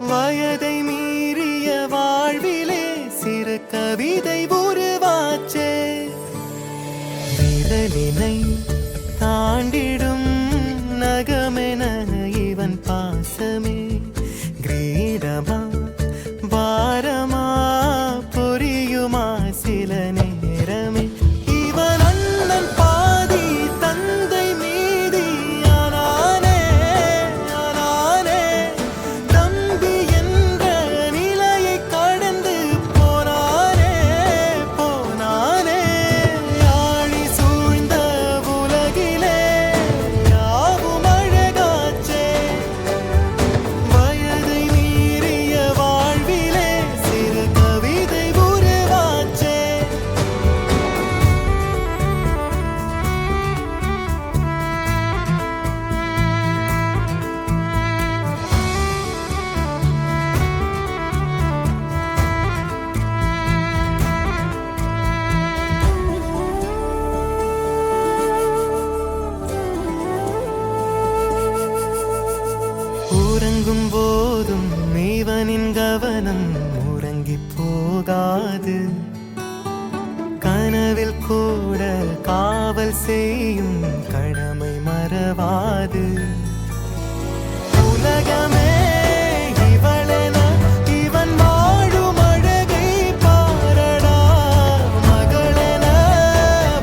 வயதை மீறிய வாழ்விலே சிறு கவிதை உருவாச்சே. விரலினை தாண்டிடும் நகமென இவன் பாசமே கிரீடமா பாரமா புரியுமா சில நேரமே. இவன் அண்ணன் பாதி தந்தை மீதி ஆனானே ஆனானே. தம்பி என்ற நிலையை கடந்து போனானே போனானே. ஆழி சூழ்ந்த உலகிலே யாவும் அழகாச்சே. வயதை மீறிய வாழ்விலே சிறு கவிதை உருவாச்சே. உறங்கும் போதும் இவனின் கவனம் உறங்கி போகாது. கனவில் கூட காவல் செய்யும் கடமை மறவாது. உலகமே இவளென இவன் வாழும் அழகை பாரடா. மகளென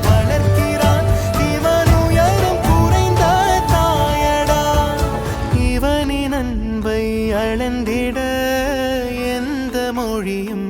வளர்க்கிறான் இவன் உயரம் குறைந்த தாயடா. இவனின் அன்பை அளந்திட எந்த மொழியும்